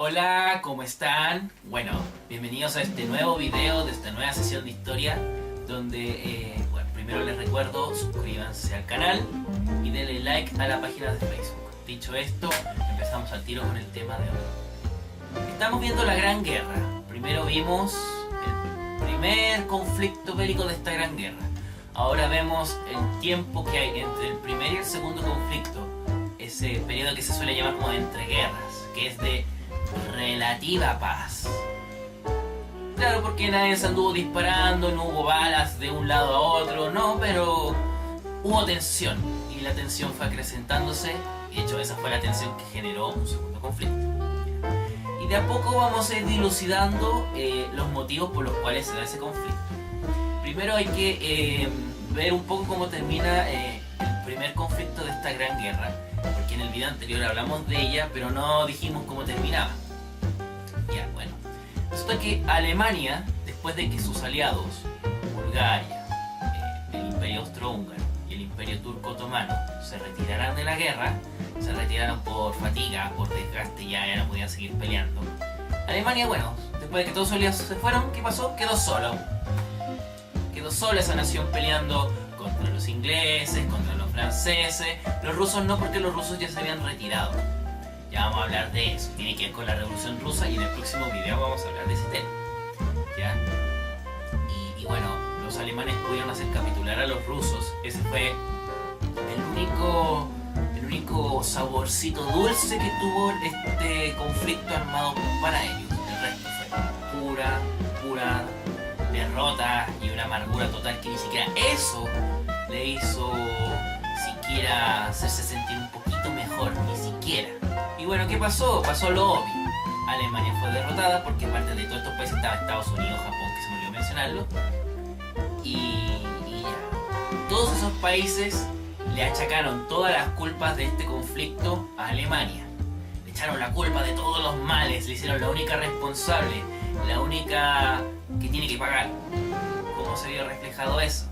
Hola, ¿cómo están? Bueno, bienvenidos a este nuevo video de esta nueva sesión de historia donde, primero les recuerdo, suscríbanse al canal y denle like a la página de Facebook. Dicho esto, empezamos al tiro con el tema de hoy. Estamos viendo la Gran Guerra. Primero vimos el primer conflicto bélico de esta Gran Guerra. Ahora vemos el tiempo que hay entre el primer y el segundo conflicto. Ese periodo que se suele llamar como de entreguerras, que es de relativa paz. Claro, porque nadie se anduvo disparando, no hubo balas de un lado a otro, no, pero hubo tensión. Y la tensión fue acrecentándose. De hecho, esa fue la tensión que generó un segundo conflicto. Y de a poco vamos a ir dilucidando los motivos por los cuales se da ese conflicto. Primero hay que ver un poco cómo termina el primer conflicto de esta Gran Guerra, porque en el video anterior hablamos de ella, pero no dijimos cómo terminaba. Ya, bueno. Resulta que Alemania, después de que sus aliados, Bulgaria, el Imperio Austrohúngaro y el Imperio Turco Otomano, se retiraran de la guerra, se retiraron por fatiga, por desgaste, ya no podían seguir peleando. Alemania, bueno, después de que todos sus aliados se fueron, ¿qué pasó? Quedó solo. Quedó sola esa nación peleando contra los ingleses, contra los franceses. Los rusos no, porque los rusos ya se habían retirado. Ya vamos a hablar de eso. Tiene que ver con la Revolución Rusa y en el próximo video vamos a hablar de ese tema. ¿Ya? Y bueno, los alemanes pudieron hacer capitular a los rusos. Ese fue el único saborcito dulce que tuvo este conflicto armado para ellos. El resto fue pura derrota y una amargura total que ni siquiera eso le hizo siquiera hacerse sentir un poquito mejor, ni siquiera. Y bueno, ¿qué pasó? Pasó lo obvio. Alemania fue derrotada porque aparte de todos estos países estaba Estados Unidos, Japón, que se me olvidó mencionarlo. Y ya. Todos esos países le achacaron todas las culpas de este conflicto a Alemania. Le echaron la culpa de todos los males, le hicieron la única responsable, la única que tiene que pagar. ¿Cómo se vio reflejado eso?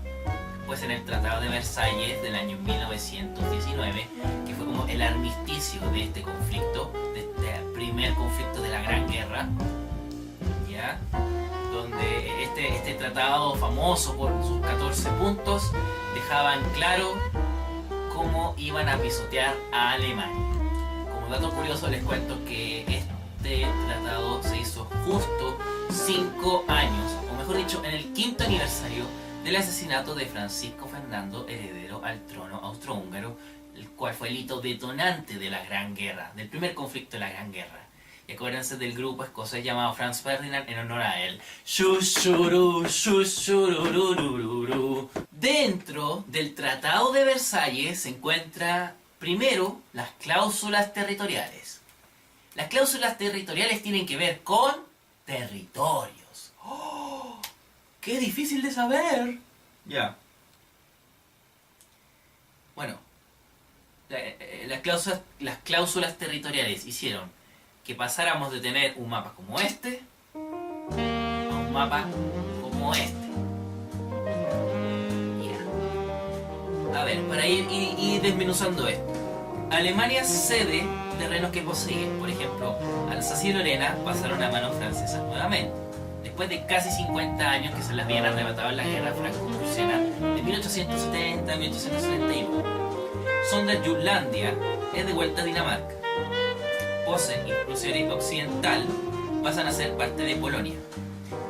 Pues en el Tratado de Versalles del año 1919, que fue como el armisticio de este conflicto, de este primer conflicto de la Gran Guerra, ¿ya? Donde este tratado famoso por sus 14 puntos dejaban claro cómo iban a pisotear a Alemania. Como dato curioso les cuento que este tratado se hizo justo 5 años, o mejor dicho, en el 5º aniversario del asesinato de Francisco Fernando, heredero al trono austrohúngaro, el cual fue el hito detonante de la Gran Guerra, del primer conflicto de la Gran Guerra. Y acuérdense del grupo escocés llamado Franz Ferdinand en honor a él. Shushuru, shushurururururu. Dentro del Tratado de Versalles se encuentra primero las cláusulas territoriales. Las cláusulas territoriales tienen que ver con territorios. ¡Oh! ¡Qué difícil de saber! Ya. Bueno, las cláusulas territoriales hicieron que pasáramos de tener un mapa como este a un mapa como este. Ya. A ver, para ir desmenuzando esto. Alemania cede terrenos que posee. Por ejemplo, Alsacia y Lorena pasaron a manos francesas nuevamente, después de casi 50 años que se las habían arrebatado en la guerra franco-prusiana de 1870 a 1871. Sonder Jutlandia es devuelta a Dinamarca. Posen y Prusia Occidental pasan a ser parte de Polonia.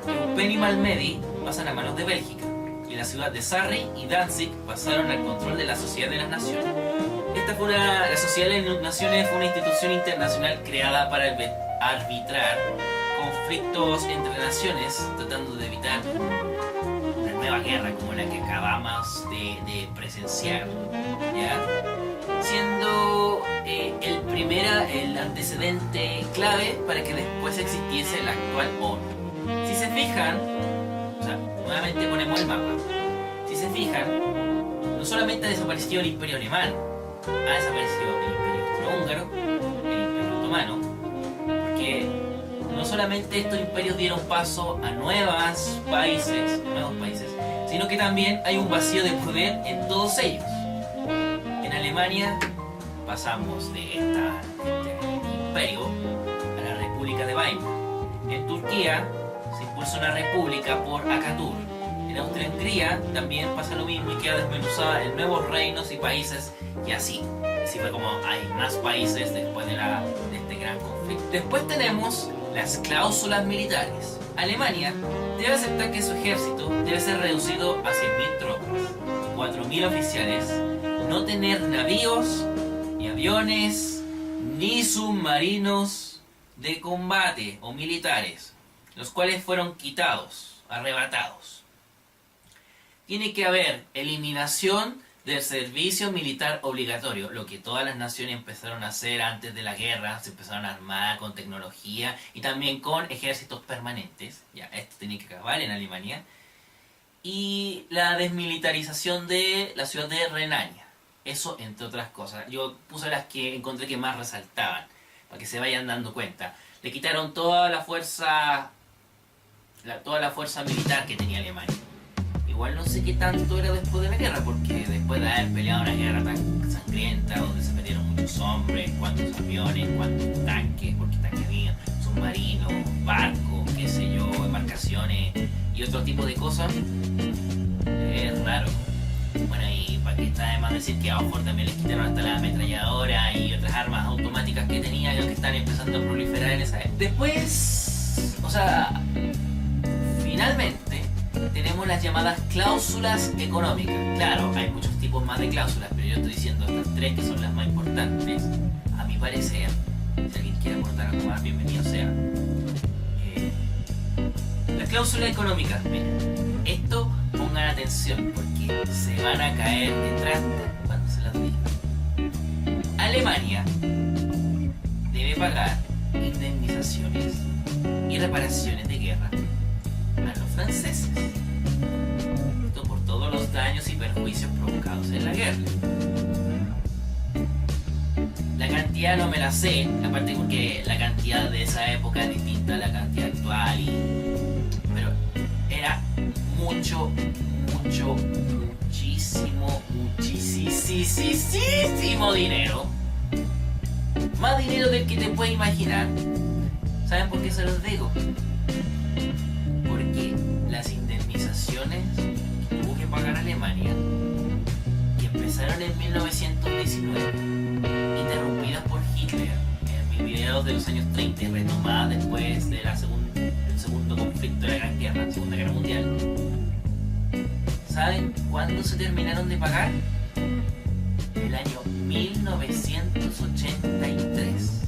Eupen y Malmedy pasan a manos de Bélgica. Y la ciudad de Sarri y Danzig pasaron al control de la Sociedad de las Naciones. La Sociedad de las Naciones fue una institución internacional creada para arbitrar conflictos entre naciones, tratando de evitar una nueva guerra como la que acabamos de presenciar, ¿ya? Siendo el antecedente clave para que después existiese la actual ONU. Si se fijan, o sea, nuevamente ponemos el mapa. Si se fijan, no solamente ha desaparecido el Imperio Alemán, ha desaparecido el Imperio Austrohúngaro, el Imperio Otomano, porque no solamente estos imperios dieron paso a nuevos países, sino que también hay un vacío de poder en todos ellos. En Alemania pasamos de este imperio a la República Weimar. En Turquía se impulsa una república por Atatürk. En Austria-Hungría también pasa lo mismo y queda desmenuzada en nuevos reinos y países y así. Así fue como hay más países después de este gran conflicto. Después tenemos las cláusulas militares. Alemania debe aceptar que su ejército debe ser reducido a 100.000 tropas, 4.000 oficiales, no tener navíos, ni aviones, ni submarinos de combate o militares, los cuales fueron quitados, arrebatados. Tiene que haber eliminación del servicio militar obligatorio, lo que todas las naciones empezaron a hacer antes de la guerra, se empezaron a armar con tecnología y también con ejércitos permanentes. Ya, esto tenía que acabar en Alemania. Y la desmilitarización de la ciudad de Renania. Eso entre otras cosas. Yo puse las que encontré que más resaltaban, para que se vayan dando cuenta. Le quitaron toda la fuerza militar que tenía Alemania. Igual no sé qué tanto era después de la guerra, porque después de haber peleado una guerra tan sangrienta, donde se perdieron muchos hombres, cuántos aviones, cuántos tanques, porque tanques había, submarinos, barcos, qué sé yo, embarcaciones y otro tipo de cosas, es raro. Bueno, y para que está de más decir que a Oxford también les quitaron hasta la ametralladora y otras armas automáticas que tenía, que están empezando a proliferar en esa época. Después, finalmente, tenemos las llamadas cláusulas económicas. Claro, hay muchos tipos más de cláusulas, pero yo estoy diciendo estas tres que son las más importantes, a mi parecer. Si alguien quiere aportar algo más, bienvenido sea. Las cláusulas económicas, miren, esto pongan atención porque se van a caer detrás cuando se las diga. Alemania debe pagar indemnizaciones y reparaciones de guerra a los franceses. Esto por todos los daños y perjuicios provocados en la guerra. La cantidad no me la sé, aparte porque la cantidad de esa época es distinta a la cantidad actual, pero era muchísimo dinero. Más dinero del que te puedes imaginar. ¿Saben por qué se los digo? Porque las indemnizaciones que tuvo que pagar Alemania, que empezaron en 1919, interrumpidas por Hitler en mediados de los años 30 y retomadas después de del segundo conflicto de la Gran Guerra, la Segunda Guerra Mundial. ¿Saben cuándo se terminaron de pagar? El año 1983.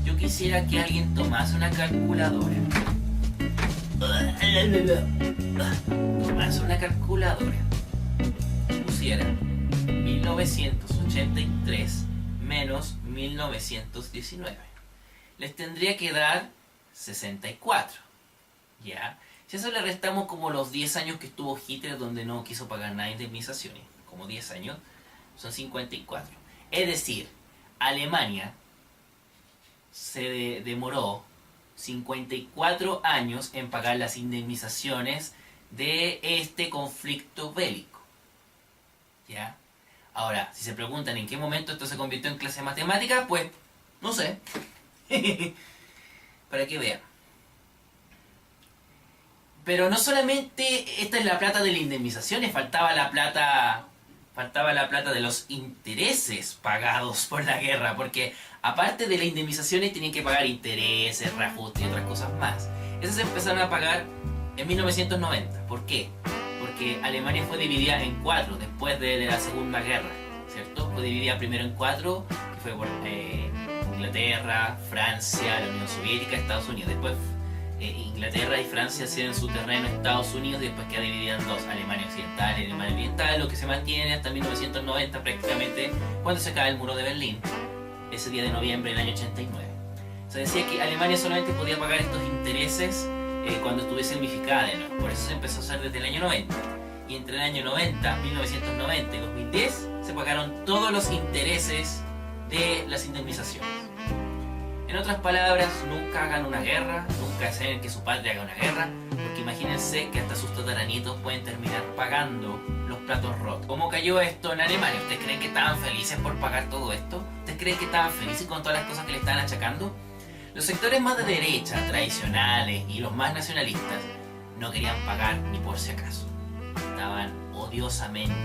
Yo quisiera que alguien tomase una calculadora. Tomase una calculadora. Pusiera 1983 menos 1919. Les tendría que dar 64. ¿Ya? Si eso le restamos como los 10 años que estuvo Hitler donde no quiso pagar nada de indemnizaciones, como 10 años, son 54. Es decir, Alemania se demoró 54 años en pagar las indemnizaciones de este conflicto bélico. ¿Ya? Ahora, si se preguntan en qué momento esto se convirtió en clase de matemática, pues no sé. Para que vean. Pero no solamente esta es la plata de las indemnizaciones, faltaba la plata de los intereses pagados por la guerra, porque aparte de las indemnizaciones tienen que pagar intereses, reajustes y otras cosas más. Esas se empezaron a pagar en 1990. ¿Por qué? Porque Alemania fue dividida en 4 después de la Segunda Guerra, ¿cierto? Fue dividida primero en 4, que fue por Inglaterra, Francia, la Unión Soviética, Estados Unidos. Después Inglaterra y Francia ceden su terreno a Estados Unidos y después queda dividida en 2, Alemania Occidental y Alemania Oriental, lo que se mantiene hasta 1990 prácticamente, cuando se cae el muro de Berlín, ese día de noviembre del año 89. Se decía que Alemania solamente podía pagar estos intereses cuando estuviese unificada de nuevo, por eso se empezó a hacer desde el año 90. Y entre el año 1990 y 2010 se pagaron todos los intereses de las indemnizaciones. En otras palabras, nunca hagan una guerra, nunca deseen que su padre haga una guerra, porque imagínense que hasta sus tataranietos pueden terminar pagando los platos rotos. ¿Cómo cayó esto en Alemania? ¿Ustedes creen que estaban felices por pagar todo esto? ¿Ustedes creen que estaban felices con todas las cosas que le estaban achacando? Los sectores más de derecha, tradicionales y los más nacionalistas no querían pagar ni por si acaso. Estaban odiosamente,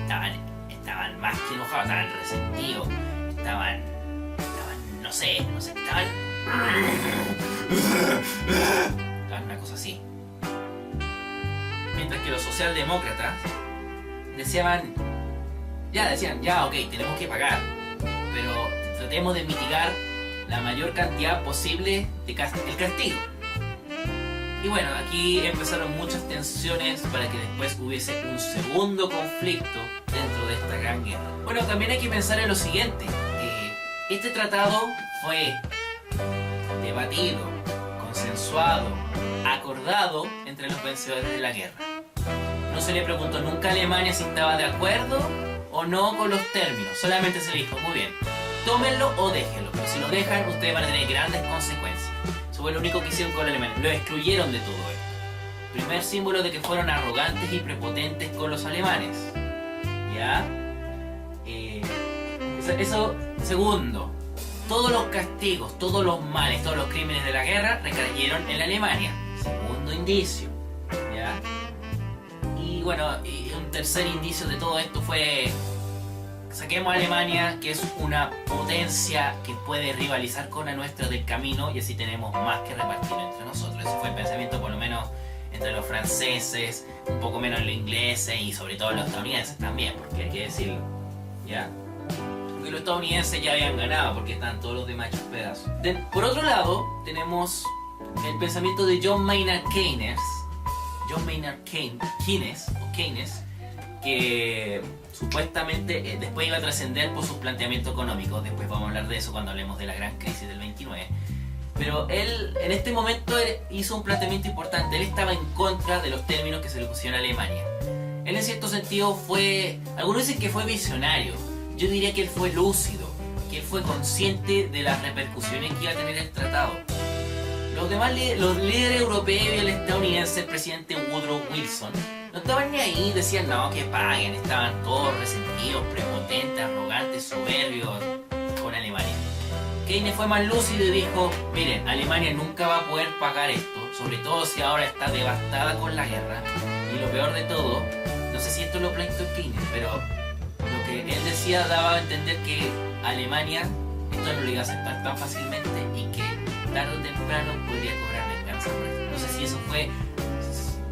estaban más que enojados, estaban resentidos, estaban no sé, estaban una cosa así. Mientras que los socialdemócratas decían, ok, tenemos que pagar, pero tratemos de mitigar la mayor cantidad posible del castigo. Y bueno, aquí empezaron muchas tensiones para que después hubiese un segundo conflicto dentro de esta gran guerra. Bueno, también hay que pensar en lo siguiente. Este tratado fue debatido, consensuado, acordado entre los vencedores de la guerra. No se le preguntó nunca a Alemania si estaba de acuerdo o no con los términos. Solamente se le dijo, muy bien, tómenlo o déjenlo. Pero si lo dejan, ustedes van a tener grandes consecuencias. Eso fue lo único que hicieron con Alemania. Lo excluyeron de todo esto. Primer símbolo de que fueron arrogantes y prepotentes con los alemanes. ¿Ya? Eso, segundo, todos los castigos, todos los males, todos los crímenes de la guerra recayeron en la Alemania. Segundo indicio. ¿Ya? Y bueno, y un tercer indicio de todo esto fue: saquemos a Alemania, que es una potencia que puede rivalizar con la nuestra del camino, y así tenemos más que repartir entre nosotros. Ese fue el pensamiento, por lo menos entre los franceses, un poco menos los ingleses y sobre todo los estadounidenses también, porque hay que decirlo, ¿ya? Porque los estadounidenses ya habían ganado, porque están todos los demás hechos pedazos. Por otro lado, tenemos el pensamiento de John Maynard Keynes, que supuestamente después iba a trascender por sus planteamientos económicos. Después vamos a hablar de eso cuando hablemos de la gran crisis del 29. Pero él, en este momento, hizo un planteamiento importante. Él estaba en contra de los términos que se le pusieron a Alemania. Él, en cierto sentido, fue... Algunos dicen que fue visionario. Yo diría que él fue lúcido, que él fue consciente de las repercusiones que iba a tener el tratado. Los líderes europeos y el estadounidense, el presidente Woodrow Wilson, no estaban ni ahí, decían no, que paguen, estaban todos resentidos, prepotentes, arrogantes, soberbios con Alemania. Keynes fue más lúcido y dijo, miren, Alemania nunca va a poder pagar esto, sobre todo si ahora está devastada con la guerra. Y lo peor de todo, no sé si esto lo planteó Keynes, pero lo que él decía daba a entender que Alemania esto no lo iba a aceptar tan fácilmente y que tarde o temprano podría cobrar venganza por esto. No sé si eso fue...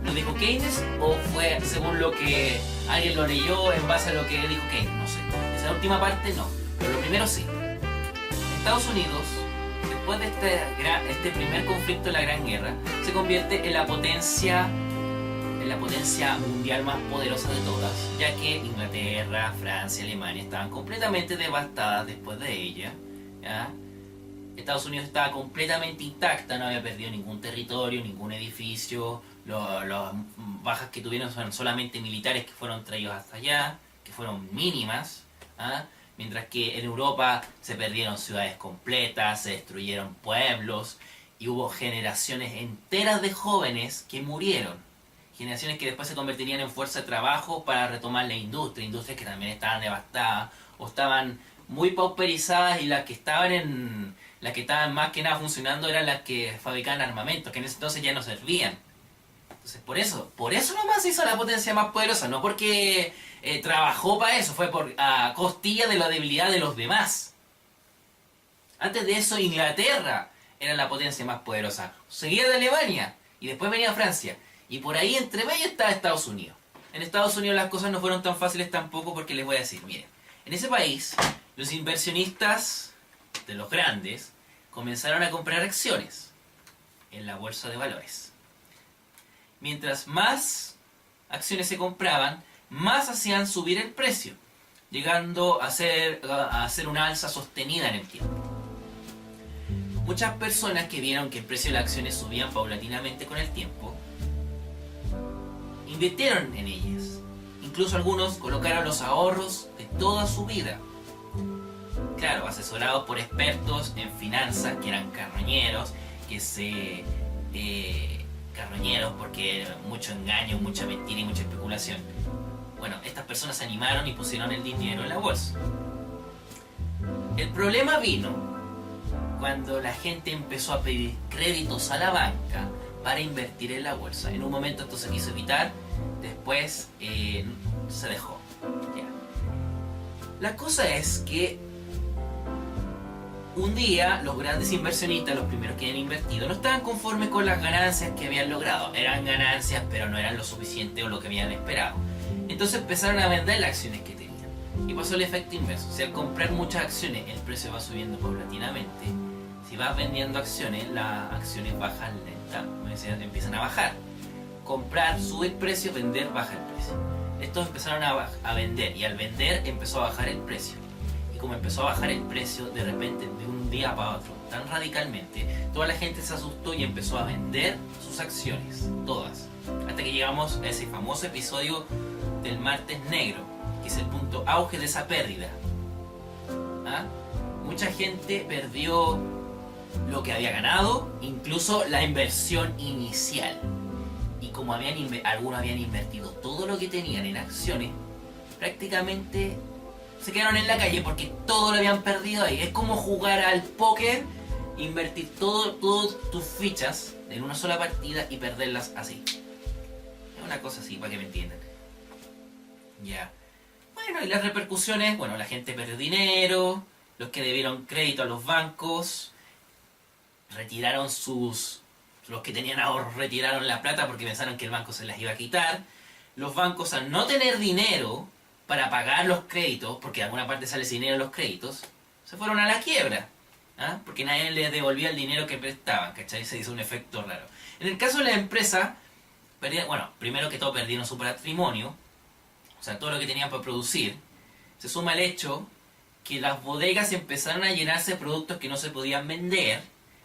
¿Lo dijo Keynes o fue según lo que alguien lo leyó en base a lo que dijo Keynes? No sé. Esa última parte no, pero lo primero sí. Estados Unidos, después de este primer conflicto de la Gran Guerra, se convierte en la potencia mundial más poderosa de todas, ya que Inglaterra, Francia, Alemania estaban completamente devastadas después de ella, ¿ya? Estados Unidos estaba completamente intacta, no había perdido ningún territorio, ningún edificio. Las bajas que tuvieron fueron solamente militares que fueron traídos hasta allá, que fueron mínimas, ¿ah? Mientras que en Europa se perdieron ciudades completas, se destruyeron pueblos y hubo generaciones enteras de jóvenes que murieron. Generaciones que después se convertirían en fuerza de trabajo para retomar la industria, industrias que también estaban devastadas o estaban muy pauperizadas, y las que estaban más que nada funcionando eran las que fabricaban armamentos, que en ese entonces ya no servían. Entonces por eso nomás se hizo la potencia más poderosa, no porque trabajó para eso, fue a costilla de la debilidad de los demás. Antes de eso Inglaterra era la potencia más poderosa, seguida de Alemania y después venía Francia, y por ahí entre medio estaba Estados Unidos. En Estados Unidos las cosas no fueron tan fáciles tampoco, porque les voy a decir, miren, en ese país los inversionistas de los grandes comenzaron a comprar acciones en la bolsa de valores. Mientras más acciones se compraban, más hacían subir el precio, llegando a hacer una alza sostenida en el tiempo. Muchas personas que vieron que el precio de las acciones subían paulatinamente con el tiempo, invirtieron en ellas. Incluso algunos colocaron los ahorros de toda su vida. Claro, asesorados por expertos en finanzas que eran carroñeros, carroñeros porque mucho engaño, mucha mentira y mucha especulación. Bueno, estas personas se animaron y pusieron el dinero en la bolsa. El problema vino cuando la gente empezó a pedir créditos a la banca para invertir en la bolsa. En un momento esto se quiso evitar, después se dejó. Ya. La cosa es que un día los grandes inversionistas, los primeros que habían invertido, no estaban conformes con las ganancias que habían logrado. Eran ganancias, pero no eran lo suficiente o lo que habían esperado. Entonces empezaron a vender las acciones que tenían. Y pasó el efecto inverso. Si al comprar muchas acciones el precio va subiendo paulatinamente, si vas vendiendo acciones, las acciones bajan lenta, empiezan a bajar. Comprar sube el precio, vender baja el precio. Estos empezaron a vender y al vender empezó a bajar el precio. Y como empezó a bajar el precio de repente de un día para otro, tan radicalmente, toda la gente se asustó y empezó a vender sus acciones, todas. Hasta que llegamos a ese famoso episodio del martes negro, que es el punto auge de esa pérdida. ¿Ah? Mucha gente perdió lo que había ganado, incluso la inversión inicial. Y como algunos habían invertido todo lo que tenían en acciones, prácticamente se quedaron en la calle porque todo lo habían perdido ahí. Es como jugar al póker, invertir todas tus fichas en una sola partida y perderlas así. Es una cosa así, para que me entiendan. Ya. Bueno, y las repercusiones, bueno, la gente perdió dinero, los que debieron crédito a los bancos retiraron los que tenían ahorros retiraron la plata porque pensaron que el banco se las iba a quitar. Los bancos, al no tener dinero para pagar los créditos, porque de alguna parte sale ese dinero de los créditos, se fueron a la quiebra. ¿Ah? Porque nadie les devolvía el dinero que prestaban, ¿cachai? Se hizo un efecto raro. En el caso de la empresa, primero que todo perdieron su patrimonio, o sea, todo lo que tenían para producir. Se suma el hecho que las bodegas empezaron a llenarse de productos que no se podían vender,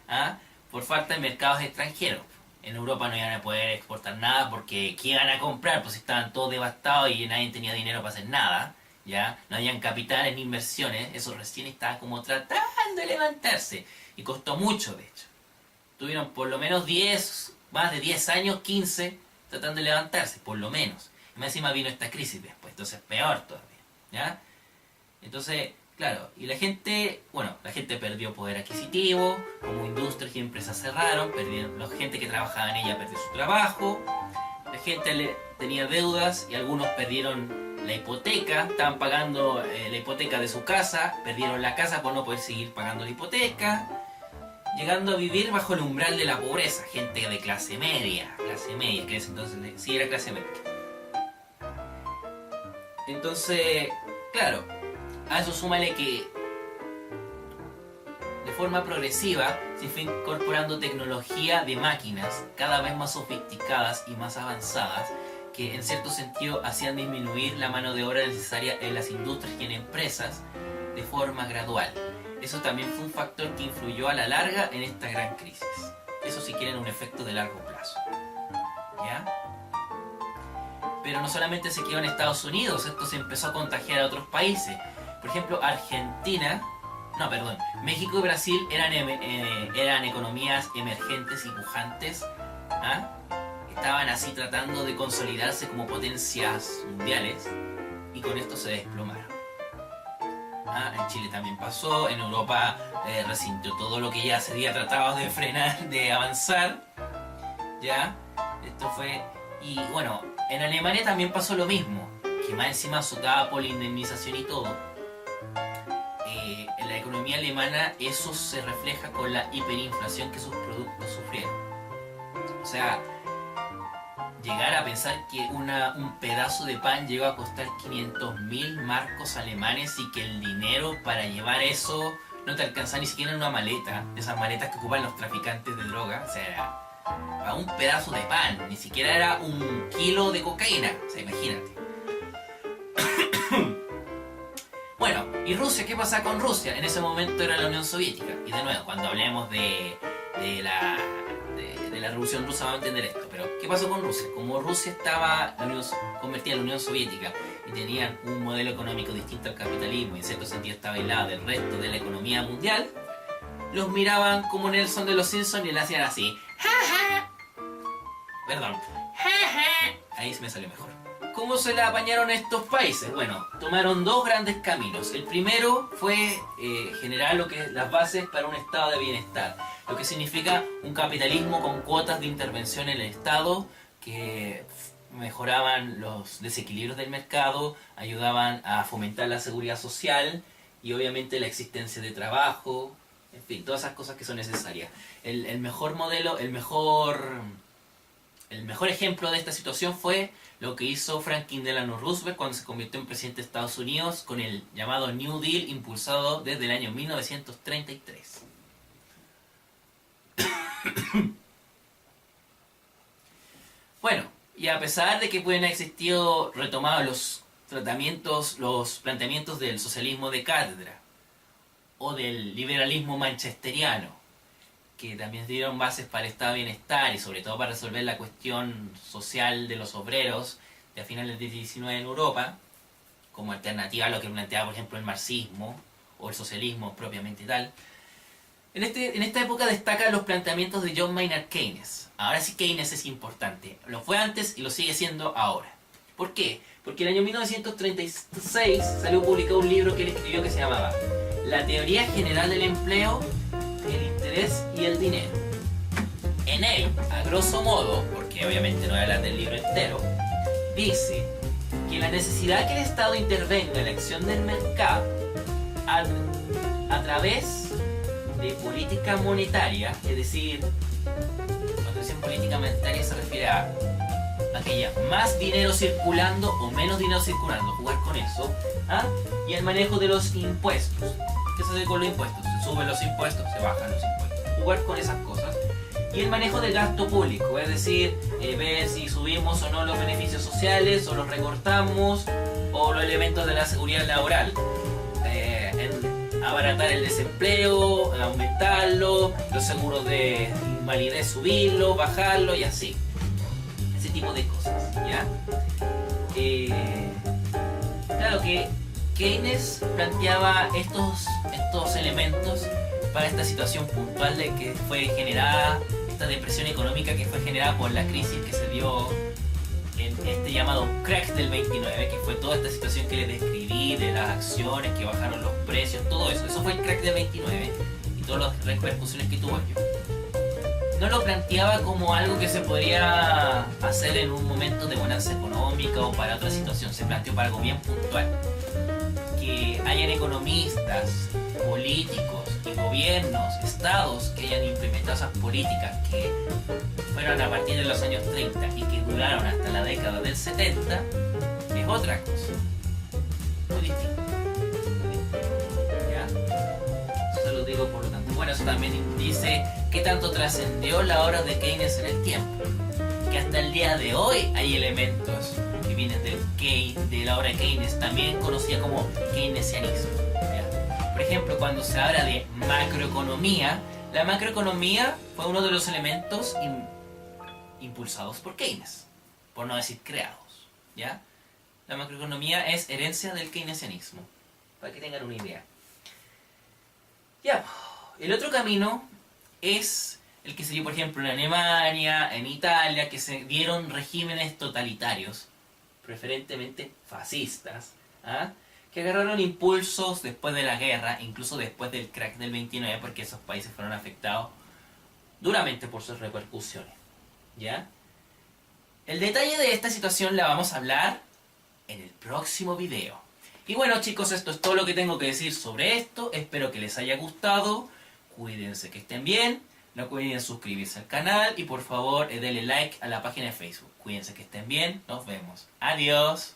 ¿ah? Por falta de mercados extranjeros. En Europa no iban a poder exportar nada porque ¿qué iban a comprar? Pues estaban todos devastados y nadie tenía dinero para hacer nada, ¿ya? No habían capitales ni inversiones, eso recién estaba como tratando de levantarse y costó mucho, de hecho. Tuvieron por lo menos más de 10 años, 15, tratando de levantarse, por lo menos. Y más encima vino esta crisis después, entonces peor todavía, ¿ya? Entonces, claro, y la gente perdió poder adquisitivo, como industrias y empresas cerraron, la gente que trabajaba en ella perdió su trabajo, la gente tenía deudas y algunos perdieron la hipoteca, estaban pagando la hipoteca de su casa, perdieron la casa por no poder seguir pagando la hipoteca, llegando a vivir bajo el umbral de la pobreza, gente de clase media, que en ese entonces sí era clase media. Entonces, claro, a eso súmale que de forma progresiva se fue incorporando tecnología de máquinas cada vez más sofisticadas y más avanzadas que en cierto sentido hacían disminuir la mano de obra necesaria en las industrias y en empresas de forma gradual. Eso también fue un factor que influyó a la larga en esta gran crisis. Eso si quieren un efecto de largo plazo. ¿Ya? Pero no solamente se quedó en Estados Unidos, esto se empezó a contagiar a otros países. Por ejemplo, México y Brasil eran economías emergentes y pujantes. ¿Ah? Estaban así tratando de consolidarse como potencias mundiales y con esto se desplomaron. En Chile también pasó, en Europa resintió todo lo que ya se había tratado de frenar, de avanzar. ¿Ya? Esto fue... Y bueno, en Alemania también pasó lo mismo, que más encima azotaba por la indemnización y todo. En la economía alemana eso se refleja con la hiperinflación que sus productos sufrieron. O sea, llegar a pensar que un pedazo de pan llegó a costar 500.000 marcos alemanes y que el dinero para llevar eso no te alcanza ni siquiera en una maleta, esas maletas que ocupan los traficantes de droga. O sea, era a un pedazo de pan, ni siquiera era 1 kilo de cocaína, o sea, imagínate. Bueno, ¿y Rusia? ¿Qué pasa con Rusia? En ese momento era la Unión Soviética. Y de nuevo, cuando hablemos de la Revolución Rusa vamos a entender esto. Pero, ¿qué pasó con Rusia? Como Rusia estaba convertida en la Unión Soviética y tenían un modelo económico distinto al capitalismo y en cierto sentido estaba aislado del resto de la economía mundial, los miraban como Nelson de los Simpsons y le hacían así. ¡Ja, ja! Perdón. ¡Ja, ja! Ahí se me salió mejor. ¿Cómo se la apañaron estos países? Bueno, tomaron dos grandes caminos. El primero fue generar lo que es las bases para un estado de bienestar, lo que significa un capitalismo con cuotas de intervención en el Estado que mejoraban los desequilibrios del mercado, ayudaban a fomentar la seguridad social y obviamente la existencia de trabajo, en fin, todas esas cosas que son necesarias. El mejor modelo, el mejor ejemplo de esta situación fue lo que hizo Franklin Delano Roosevelt cuando se convirtió en presidente de Estados Unidos con el llamado New Deal, impulsado desde el año 1933. Bueno, y a pesar de que pueden haber existido retomados los planteamientos del socialismo de cátedra o del liberalismo manchesteriano, que también dieron bases para el estado de bienestar y sobre todo para resolver la cuestión social de los obreros de a finales del XIX en Europa, como alternativa a lo que planteaba, por ejemplo, el marxismo o el socialismo propiamente tal. En esta época destacan los planteamientos de John Maynard Keynes. Ahora sí Keynes es importante. Lo fue antes y lo sigue siendo ahora. ¿Por qué? Porque en el año 1936 salió publicado un libro que él escribió que se llamaba La teoría general del empleo, el interés y el dinero. En él, a grosso modo, porque obviamente no voy a hablar del libro entero, dice que la necesidad que el Estado intervenga en la acción del mercado a través de política monetaria, es decir, cuando dicen política monetaria se refiere a aquella más dinero circulando o menos dinero circulando, jugar con eso, y el manejo de los impuestos. ¿Qué se hace con los impuestos? Se suben los impuestos, se bajan los impuestos, jugar con esas cosas. Y el manejo del gasto público, es decir, ver si subimos o no los beneficios sociales, o los recortamos, o los elementos de la seguridad laboral. Abaratar el desempleo, aumentarlo, los seguros de invalidez subirlo, bajarlo y así. Ese tipo de cosas, ¿ya? Claro que Keynes planteaba estos elementos para esta situación puntual de que fue generada, esta depresión económica que fue generada por la crisis que se dio en este llamado crack del 29, que fue toda esta situación que les describí, de las acciones que bajaron los precios, todo eso. Eso fue el crack del 29 y todas las repercusiones que tuvo ello. No lo planteaba como algo que se podría hacer en un momento de bonanza económica o para otra situación, se planteó para algo bien puntual. Que hayan economistas, políticos y gobiernos, estados que hayan implementado esas políticas que fueron a partir de los años 30 y que duraron hasta la década del 70, es otra cosa. Muy distinto. ¿Ya? Eso se lo digo por lo tanto. Bueno, eso también dice qué tanto trascendió la obra de Keynes en el tiempo. Que hasta el día de hoy hay elementos que vienen de la obra de Keynes, también conocida como keynesianismo. ¿Ya? Por ejemplo, cuando se habla de macroeconomía, la macroeconomía fue uno de los elementos impulsados por Keynes, por no decir creados, ¿ya? La macroeconomía es herencia del keynesianismo, para que tengan una idea. Ya, el otro camino es el que se dio, por ejemplo, en Alemania, en Italia, que se dieron regímenes totalitarios, preferentemente fascistas, que agarraron impulsos después de la guerra, incluso después del crack del 29, porque esos países fueron afectados duramente por sus repercusiones. ¿Ya? El detalle de esta situación la vamos a hablar en el próximo video. Y bueno, chicos, esto es todo lo que tengo que decir sobre esto. Espero que les haya gustado. Cuídense, que estén bien. No olviden suscribirse al canal y por favor denle like a la página de Facebook. Cuídense, que estén bien. Nos vemos. Adiós.